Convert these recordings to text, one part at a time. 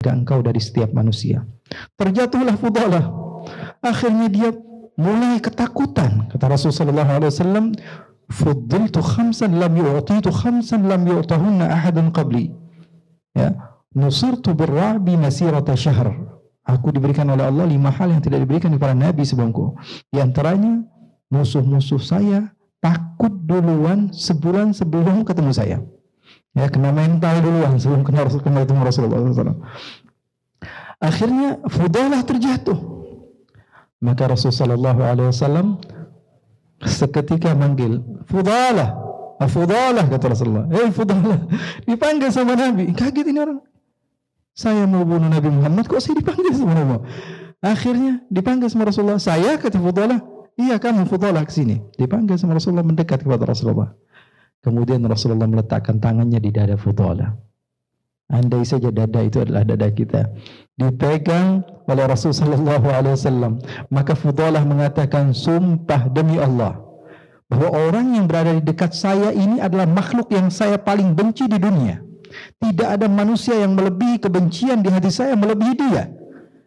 engkau dari setiap manusia. Terjatuhlah Fudalah. Akhirnya dia mulai ketakutan. Kata Rasulullah SAW, fuddiltu khamsan lam yu'titu khamsan lam yu'tahunna ahadun qabli. Ya, nusirtu birra'bi masirata syahr. Aku diberikan oleh Allah 5 hal yang tidak diberikan kepada Nabi sebelumku. Di antaranya, musuh-musuh saya takut duluan sebulan sebelum ketemu saya. Ya, kena mental duluan sebelum ketemu Rasulullah SAW. Akhirnya Fudalah terjatuh. Maka Rasulullah SAW seketika manggil, Fudalah, Fudalah, kata Rasulullah. Fudalah, dipanggil sama Nabi. Kaget ini orang. Saya mau bunuh Nabi Muhammad, kok saya dipanggil sama Nabi? Akhirnya dipanggil sama Rasulullah. Saya, kata Fudalah, iya kamu Fudalah kesini. Dipanggil sama Rasulullah, mendekat kepada Rasulullah. Kemudian Rasulullah meletakkan tangannya di dada Fudalah. Andai saja dada itu adalah dada kita, dipegang oleh Rasulullah SAW, maka Fudalah mengatakan, sumpah demi Allah bahwa orang yang berada di dekat saya ini adalah makhluk yang saya paling benci di dunia. Tidak ada manusia yang melebihi kebencian di hati saya melebihi dia.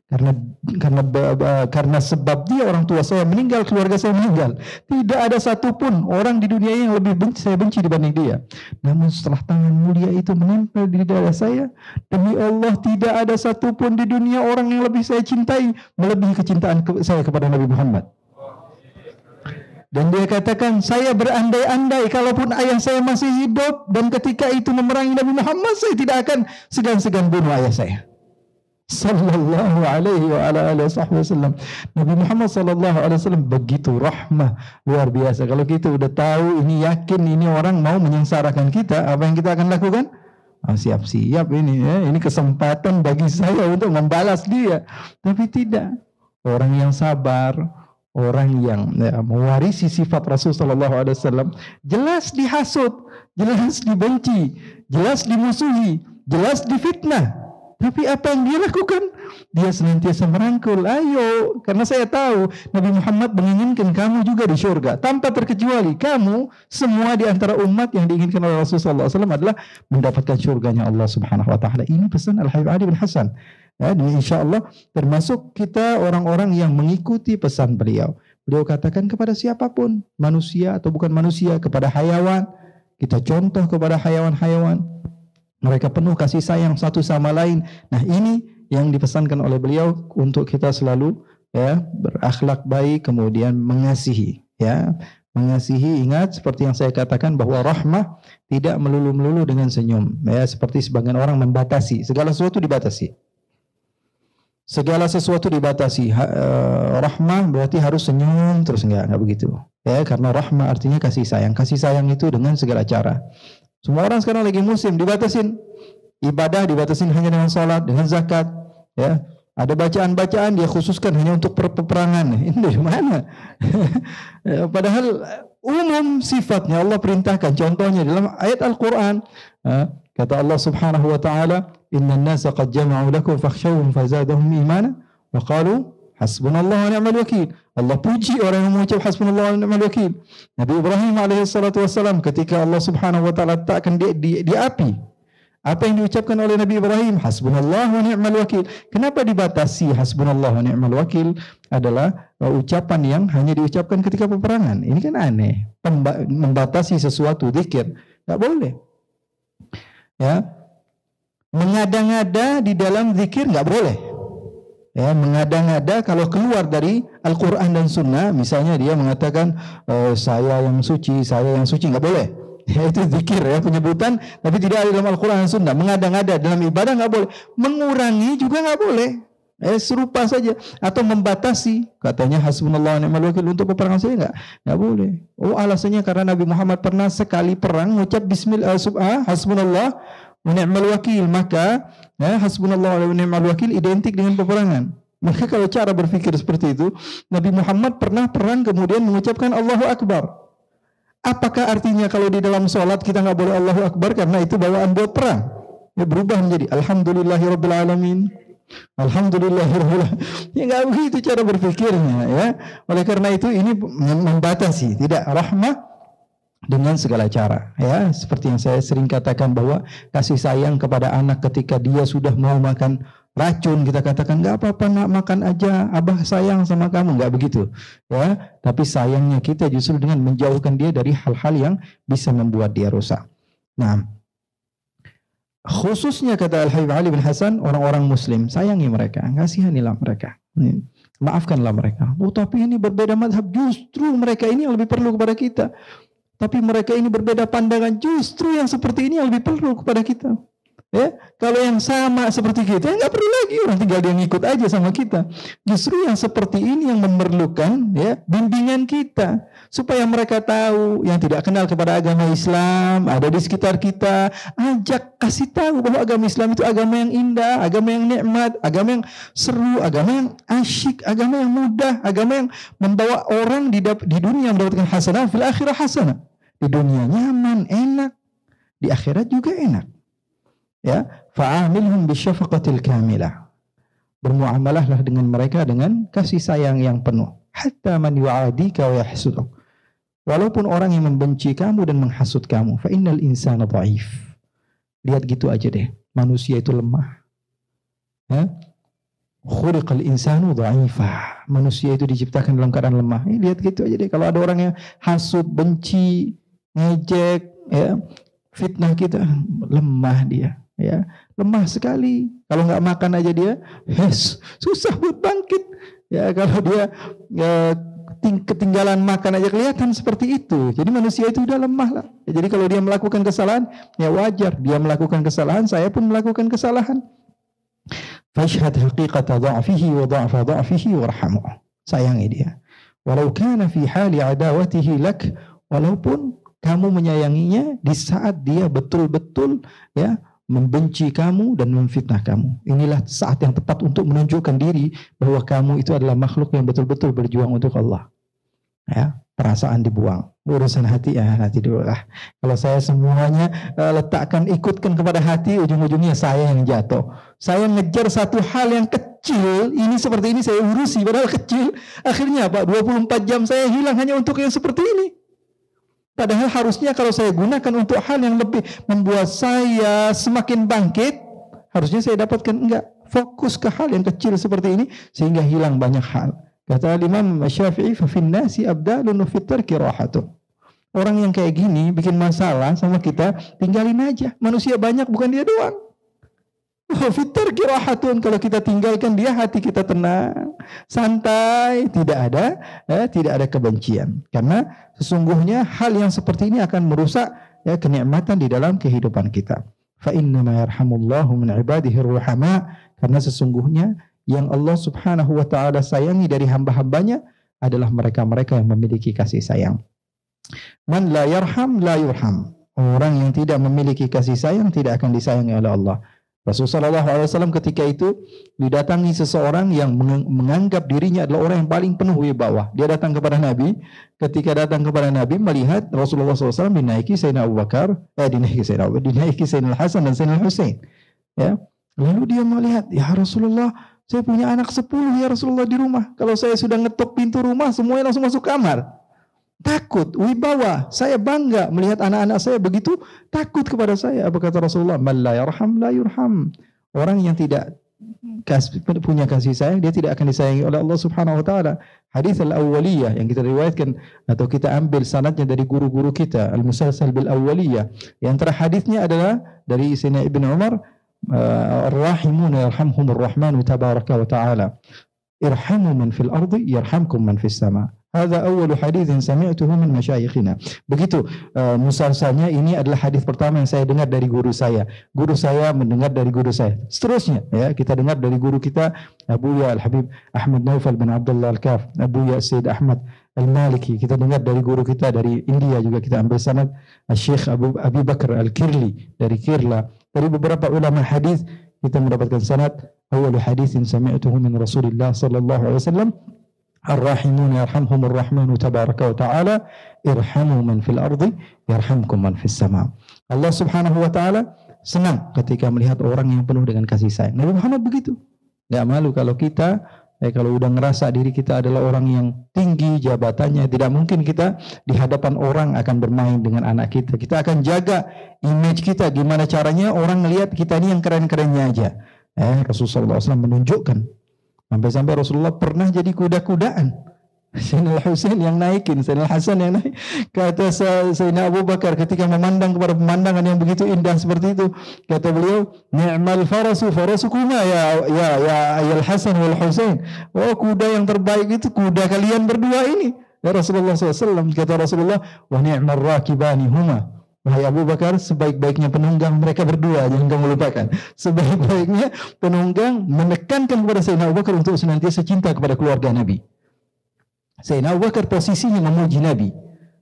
Karena sebab dia orang tua saya meninggal, keluarga saya meninggal. Tidak ada satupun orang di dunia yang lebih saya benci dibanding dia. Namun setelah tangan mulia itu menempel di dada saya, demi Allah tidak ada satupun di dunia orang yang lebih saya cintai melebihi kecintaan saya kepada Nabi Muhammad. Dan dia katakan, saya berandai-andai kalaupun ayah saya masih hidup dan ketika itu memerangi Nabi Muhammad, saya tidak akan segan-segan bunuh ayah saya. Sallallahu alaihi wa ala alihi wasallam. Nabi Muhammad sallallahu alaihi wasallam begitu rahmah luar biasa. Kalau kita udah tahu, ini yakin ini orang mau menyengsarakan kita, apa yang kita akan lakukan? Siap-siap ini ya, ini kesempatan bagi saya untuk membalas dia. Tapi tidak. Orang yang sabar, orang yang mewarisi sifat Rasul sallallahu alaihi wasallam, jelas dihasut, jelas dibenci, jelas dimusuhi, jelas difitnah. Tapi apa yang dia lakukan? Dia senantiasa merangkul. Ayo, karena saya tahu Nabi Muhammad menginginkan kamu juga di surga. Tanpa terkecuali, kamu semua di antara umat yang diinginkan oleh Rasulullah SAW adalah mendapatkan surganya Allah Subhanahu Wa Taala. Ini pesan Al-Habib Ali bin Hasan. Ya, dan insya Allah termasuk kita orang-orang yang mengikuti pesan beliau. Beliau katakan kepada siapapun, manusia atau bukan manusia, kepada hayawan, kita contoh kepada hayawan-hayawan. Mereka penuh kasih sayang satu sama lain. Nah, ini yang dipesankan oleh beliau untuk kita selalu ya berakhlak baik, kemudian mengasihi. Ya, mengasihi. Ingat seperti yang saya katakan bahwa rahmah tidak melulu-melulu dengan senyum. Ya, seperti sebagian orang membatasi. Segala sesuatu dibatasi. Segala sesuatu dibatasi. Rahmah berarti harus senyum terus, enggak begitu. Ya, karena rahmah artinya kasih sayang. Kasih sayang itu dengan segala cara. Semua orang sekarang lagi musim, dibatasin ibadah, dibatasin hanya dengan salat, dengan zakat. Ya, ada bacaan-bacaan dia khususkan hanya untuk peperangan. Ini dari mana? Padahal umum sifatnya Allah perintahkan. Contohnya dalam ayat Al-Quran, kata Allah Subhanahu Wa Taala, Inna an-nasa qad jama'u lakum fakhshawhum fazadahum imana wa qalu hasbunallahu wa ni'mal wakil. Allah puji orang yang mengucap hasbunallahu wa ni'mal wakil. Nabi Ibrahim alaihissalatu wassalam ketika Allah Subhanahu wa taala letakkan di api, apa yang diucapkan oleh Nabi Ibrahim? Hasbunallahu wa ni'mal wakil. Kenapa dibatasi hasbunallahu wa ni'mal wakil? Adalah ucapan yang hanya diucapkan ketika peperangan. Ini kan aneh. Membatasi sesuatu zikir, enggak boleh. Ya. Mengada-ngada di dalam zikir enggak boleh. Ya, mengada-ngada kalau keluar dari Al-Quran dan Sunnah, misalnya dia mengatakan saya yang suci, nggak boleh. Ya, itu zikir ya, penyebutan, tapi tidak ada dalam Al-Quran dan Sunnah. Mengada-ngada dalam ibadah nggak boleh. Mengurangi juga nggak boleh. Serupa saja. Atau membatasi, katanya hasbunallah wa ni'mal wakil untuk peperangan saya nggak boleh. Oh, alasannya karena Nabi Muhammad pernah sekali perang mengucap Bismillah, hasbunallah wa ni'mal wakil, maka hasbunallah wa ni'mal wakil identik dengan peperangan. Maka kalau cara berpikir seperti itu, Nabi Muhammad pernah perang kemudian mengucapkan Allahu Akbar. Apakah artinya kalau di dalam sholat kita nggak boleh Allahu Akbar karena itu bawaan buat perang? Ya, berubah menjadi Alhamdulillahirabbil alamin. Alhamdulillahirabbil alamin. Ya nggak begitu cara berpikirnya ya. Oleh karena itu ini membatasi, tidak rahmah dengan segala cara, ya, seperti yang saya sering katakan bahwa kasih sayang kepada anak ketika dia sudah mau makan racun, kita katakan nggak apa-apa nak, makan aja, abah sayang sama kamu, nggak begitu, ya. Tapi sayangnya kita justru dengan menjauhkan dia dari hal-hal yang bisa membuat dia rusak. Nah, khususnya kata Al-Habib Ali bin Hasan, orang-orang Muslim sayangi mereka, kasihanilah mereka, maafkanlah mereka. Oh, tapi ini berbeda mazhab, justru mereka ini yang lebih perlu kepada kita. Tapi mereka ini berbeda pandangan, justru yang seperti ini yang lebih perlu kepada kita. Ya, kalau yang sama seperti kita, nggak perlu lagi, orang tinggal dia ngikut aja sama kita. Justru yang seperti ini yang memerlukan, ya, bimbingan kita, supaya mereka tahu yang tidak kenal kepada agama Islam ada di sekitar kita, ajak, kasih tahu bahwa agama Islam itu agama yang indah, agama yang nikmat, agama yang seru, agama yang asyik, agama yang mudah, agama yang membawa orang di dunia mendapatkan hasanah, fil akhirah hasanah. Di dunia nyaman, enak, di akhirat juga enak. Ya, fa'amilhum bisyafaqatil kamilah. Bermuamalahlah dengan mereka dengan kasih sayang yang penuh. Hatta man yu'adika wa yahsuduk. Walaupun orang yang membenci kamu dan menghasut kamu, fa innal insana dhaif. Lihat gitu aja deh, manusia itu lemah. Ya? Khuliqal insanu dhaifah. Manusia itu diciptakan dalam keadaan lemah. Lihat gitu aja deh, kalau ada orang yang hasud, benci, ngejek, ya, fitnah kita, lemah dia. Ya, lemah sekali. Kalau nggak makan aja dia, susah buat bangkit. Ya, kalau dia ketinggalan makan aja kelihatan seperti itu. Jadi manusia itu udah lemah lah. Ya, jadi kalau dia melakukan kesalahan, ya wajar. Dia melakukan kesalahan, saya pun melakukan kesalahan. Fashhad haqiqata dha'fihi wa dha'fa dha'fihi warhamu. Sayangi dia. Walau kana fi hali adawatihi lak, walaupun kamu menyayanginya di saat dia betul-betul, ya, membenci kamu dan memfitnah kamu. Inilah saat yang tepat untuk menunjukkan diri bahwa kamu itu adalah makhluk yang betul-betul berjuang untuk Allah. Ya, perasaan dibuang. Urusan hati, ya hati dulu lah. Kalau saya semuanya letakkan, ikutkan kepada hati, ujung-ujungnya saya yang jatuh. Saya ngejar satu hal yang kecil, ini seperti ini saya urusi, padahal kecil. Akhirnya apa? 24 jam saya hilang hanya untuk yang seperti ini. Padahal harusnya kalau saya gunakan untuk hal yang lebih membuat saya semakin bangkit, harusnya saya dapatkan, enggak, fokus ke hal yang kecil seperti ini sehingga hilang banyak hal. Kata Imam Syafi'i, fa fin nasi abdalun fi tarki rahatun. Orang yang kayak gini bikin masalah sama kita, tinggalin aja. Manusia banyak, bukan dia doang. Fitar kirahatun, kalau kita tinggalkan dia, hati kita tenang, santai, tidak ada kebencian. Karena sesungguhnya hal yang seperti ini akan merusak, ya, kenikmatan di dalam kehidupan kita. Fa innama yarhamullahu min ibadihi ruhama, karena sesungguhnya yang Allah Subhanahu wa taala sayangi dari hamba-hambanya adalah mereka-mereka yang memiliki kasih sayang. Man la yarham la yurham. Orang yang tidak memiliki kasih sayang tidak akan disayangi oleh Allah. Rasulullah SAW ketika itu didatangi seseorang yang menganggap dirinya adalah orang yang paling penuh wibawa. Dia datang kepada Nabi. Ketika datang kepada Nabi, melihat Rasulullah SAW dinaiki Sayyidina Abu Bakar, dinaiki Sayyidina Hasan dan Sayyidina Husain. Ya. Lalu dia melihat, ya Rasulullah, saya punya anak 10 ya Rasulullah di rumah. Kalau saya sudah ngetok pintu rumah, semuanya langsung masuk kamar. Takut, wibawa, saya bangga melihat anak-anak saya begitu takut kepada saya. Apa kata Rasulullah? Man la yarham la yurham. Orang yang tidak punya kasih sayang, dia tidak akan disayangi oleh Allah Subhanahu wa taala. Hadis al-awwaliyah yang kita riwayatkan atau kita ambil sanadnya dari guru-guru kita, al-musalsal bil awwaliyah. Yang antara hadisnya adalah dari Sayyidina Ibn Umar, ar-rahimuna yarhamhumur rahmanu tabaraka wa taala. Irhamu man fil ardi yarhamkum man fis sama. Hadza awwalu haditsin sami'tuhu min masyayikhina. Begitu musalsalnya, ini adalah hadis pertama yang saya dengar dari guru saya. Guru saya mendengar dari guru saya. Seterusnya, ya, kita dengar dari guru kita Abu Ya Al-Habib Ahmad Naufal bin Abdullah Al-Kaf, Abu Ya Sayyid Ahmad Al-Maliki. Kita dengar dari guru kita dari India juga, kita ambil sanad Syekh Abu Bakar Al-Kirli dari Kerala. Dari beberapa ulama hadis kita mendapatkan sanad awwalu haditsin sami'tuhu min Rasulillah sallallahu alaihi wasallam. Ar-rahimun yarhamhumur rahmanu tabaraka wa ta'ala, irhamu man fil ardi yarhamkum man fis sama. Allah Subhanahu wa ta'ala senang ketika melihat orang yang penuh dengan kasih sayang. Nabi Muhammad begitu. Enggak malu kalau kita Kalau udah ngerasa diri kita adalah orang yang tinggi jabatannya, tidak mungkin kita di hadapan orang akan bermain dengan anak kita. Kita akan jaga image kita. Gimana caranya orang ngelihat kita ini yang keren-kerennya aja. Rasulullah SAW menunjukkan. Sampai-sampai Rasulullah pernah jadi kuda-kudaan. Sayyidina Al-Husain yang naikin, Sayyidina Al-Hasan yang naik. Kata Sayyidina Abu Bakar ketika memandang kepada pemandangan yang begitu indah seperti itu, kata beliau, ni'mal farasu farasukuma ya ayal Hasan wal Husain. Oh, kuda yang terbaik itu kuda kalian berdua ini. Ya Rasulullah SAW, kata Rasulullah, wa ni'mal rakibani huma. Wahai Abu Bakar, sebaik-baiknya penunggang mereka berdua, jangan kamu lupakan. Sebaik-baiknya penunggang menekankan kepada Sayyidina Abu Bakar untuk senantiasa cinta kepada keluarga Nabi. Sayyidina Abu Bakar posisinya memuji Nabi.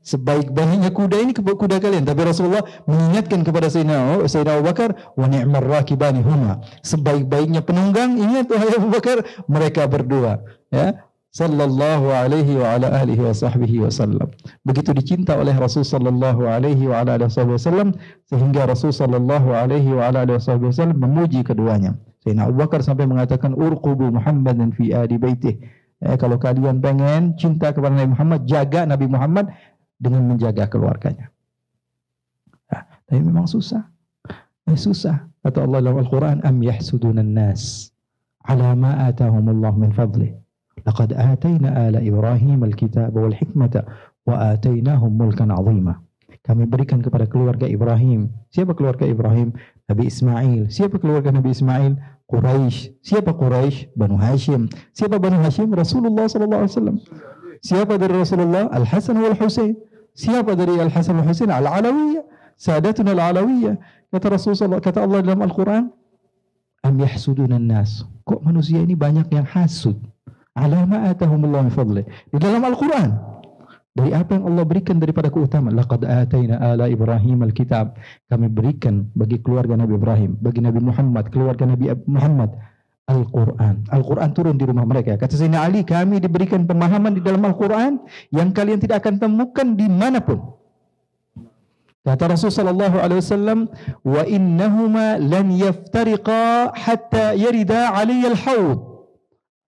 Sebaik-baiknya kuda ini kuda kalian. Tapi Rasulullah mengingatkan kepada Sayyidina Abu Bakar, wa ni'mar rakibani huma. Sebaik-baiknya penunggang, ingat wahai Abu Bakar, mereka berdua. Ya, sallallahu alaihi wa ala alihi wa sahbihi wasallam. Begitu dicinta oleh Rasul sallallahu alaihi wa ala alihi wasallam, sehingga Rasul sallallahu alaihi wa ala alihi wasallam memuji keduanya. Sayyidina Abu Bakar sampai mengatakan, urqubu Muhammadan fi ahli baitih. Kalau kalian pengen cinta kepada Nabi Muhammad, jaga Nabi Muhammad dengan menjaga keluarganya. Tapi memang susah. Susah. Kata Allah dalam Al-Quran, am yahsudunan nas ala ma atahumullah min fadlih. Laqad atayna ala Ibrahim al-kitab wal hikmata wa atainahum mulkan azima. Kami berikan kepada keluarga Ibrahim. Siapa keluarga Ibrahim? Nabi Ismail. Siapa keluarga Nabi Ismail? Quraisy. Siapa Quraisy? Banu Hashim. Siapa Banu Hashim? Rasulullah SAW. Siapa dari Rasulullah? Al-Hasan wal Husain. Siapa dari Al-Hasan wal Husain? Al-Alawiyah. Sadatuna Al-Alawiyah. Kata Rasulullah, kata Allah dalam Al-Quran, am yahsudunan nas. Kok manusia ini banyak yang hasud? Ala ma atahumullah min fadlih. Di dalam Al-Quran, dari apa yang Allah berikan daripada keutamaan. Laqad atayna ala Ibrahim al-kitab. Kami berikan bagi keluarga Nabi Ibrahim, bagi Nabi Muhammad, keluarga Nabi Muhammad, Al-Quran. Al-Quran turun di rumah mereka. Kata Sayyidina Ali, kami diberikan pemahaman di dalam Al-Quran yang kalian tidak akan temukan dimanapun. Kata Rasulullah SAW, wa innahuma lan yaftariqa hatta yarida aliyal hawd.